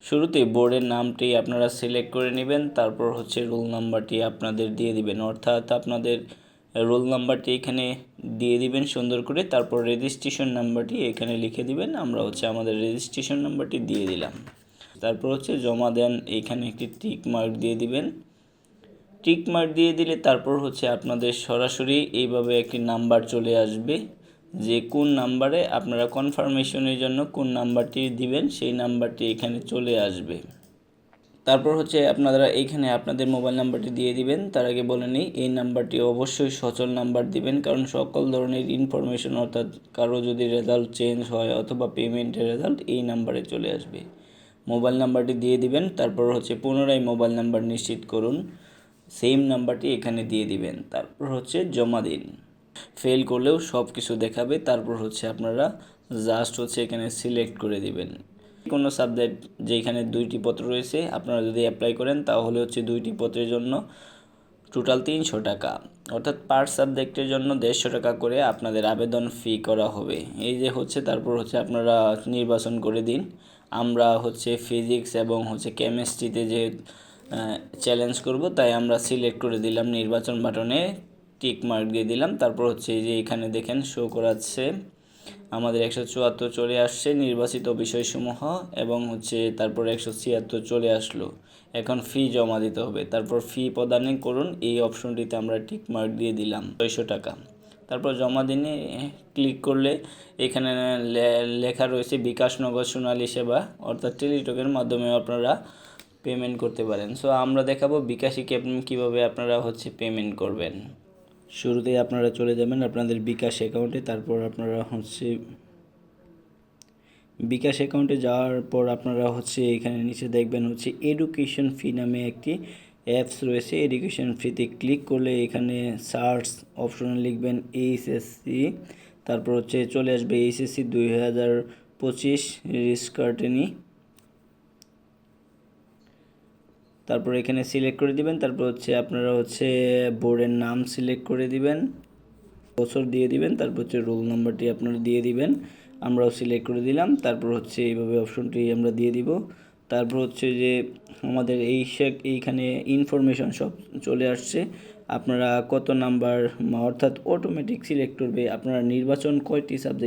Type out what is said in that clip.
শুরুতে বোর্ডের নামটি আপনারা সিলেক্ট করে নেবেন, তারপর হচ্ছে রোল নাম্বারটি আপনাদের দিয়ে দিবেন, অর্থাৎ আপনাদের রোল নাম্বারটি এখানে দিয়ে দিবেন সুন্দর করে, তারপর রেজিস্ট্রেশন নাম্বারটি এখানে লিখে দিবেন। আমরা হচ্ছে আমাদের রেজিস্ট্রেশন নাম্বারটি দিয়ে দিলাম, তারপর হচ্ছে জমা দেন, এইখানে একটি টিক মার্ক দিয়ে দিবেন। টিক মার্ক দিয়ে দিলে তারপর হচ্ছে আপনাদের সরাসরি এইভাবে একটি নাম্বার চলে আসবে, যে কোন নাম্বারে আপনারা কনফার্মেশনের জন্য কোন নাম্বারটি দিবেন সেই নাম্বারটি এখানে চলে আসবে। তারপর হচ্ছে আপনারা এইখানে আপনাদের মোবাইল নাম্বারটি দিয়ে দিবেন। তার আগে বলে নিই, এই নাম্বারটি অবশ্যই সচল নাম্বার দিবেন, কারণ সকল ধরনের ইনফরমেশন অর্থাৎ কারো যদি রেজাল্ট চেঞ্জ হয় অথবা পেমেন্টের রেজাল্ট এই নাম্বারে চলে আসবে। মোবাইল নাম্বারটি দিয়ে দিবেন, তারপর হচ্ছে পুনরায় মোবাইল নাম্বার নিশ্চিত করুন, সেম নাম্বারটি এখানে দিয়ে দিবেন, তারপর হচ্ছে জমা দিন। ফেল করলেও সব কিছু দেখাবে। তারপর হচ্ছে আপনারা জাস্ট হচ্ছে এখানে সিলেক্ট করে দিবেন কোনো সাবজেক্ট, যেখানে 2টি পত্র রয়েছে আপনারা যদি অ্যাপ্লাই করেন তাহলে হচ্ছে 2টি পত্রের জন্য টোটাল 300 টাকা, অর্থাৎ পার সাবজেক্টের জন্য 150 টাকা করে আপনাদের আবেদন ফি করা হবে। এই যে হচ্ছে তারপর হচ্ছে আপনারা নির্বাচন করে দিন। আমরা হচ্ছে ফিজিক্স এবং হচ্ছে কেমিস্ট্রিতে যে চ্যালেঞ্জ করব, তাই আমরা সিলেক্ট করে দিলাম, নির্বাচন বাটনে টিক মার্ক দিয়ে দিলাম। তারপর হচ্ছে এই যে এখানে দেখেন শো করাচ্ছে আমাদের 174 চলে আসছে নির্বাচিত বিষয়সমূহ, এবং হচ্ছে তারপর 176 চলে আসলো। এখন ফি জমা দিতে হবে, তারপর ফি প্রদান করুন, এই অপশনটিতে আমরা টিক মার্ক দিয়ে দিলাম 600 টাকা। তারপর জমা দিনে ক্লিক করলে এখানে লেখা রয়েছে বিকাশ নগদ সোনালী সেবা, অর্থাৎ টেলিটকের মাধ্যমে আপনারা পেমেন্ট করতে পারেন। সো আমরা দেখাবো বিকাশে কীভাবে আপনারা হচ্ছে পেমেন্ট করবেন। শুরুতেই আপনারা চলে যাবেন আপনাদের বিকাশ অ্যাকাউন্টে, তারপর আপনারা হচ্ছে বিকাশ অ্যাকাউন্টে যাওয়ার পর আপনারা হচ্ছে এখানে নিচে দেখবেন হচ্ছে এডুকেশন ফি নামে একটি অ্যাপস রয়েছে। এডুকেশন ফিতে ক্লিক করলে এখানে সার্চ অপশনে লিখবেন এইচএসসি, তারপর হচ্ছে চলে আসবে এইচএসসি 2025 রিস্কার্টেনি, তারপর এখানে সিলেক্ট করে দিবেন। তারপর হচ্ছে আপনারা হচ্ছে বোর্ডের নাম সিলেক্ট করে দিবেন, বছর দিয়ে দিবেন, তারপর হচ্ছে রোল নাম্বারটি আপনারা দিয়ে দিবেন, আমরাও সিলেক্ট করে দিলাম। তারপর হচ্ছে এইভাবে অপশনটি আমরা দিয়ে দিব। তারপর হচ্ছে যে আমাদের এইখানে ইনফরমেশন সব চলে আসছে, আপনারা কত নাম্বার, অর্থাৎ অটোমেটিক সিলেক্ট করবে আপনারা নির্বাচন কয়টি সাবজেক্ট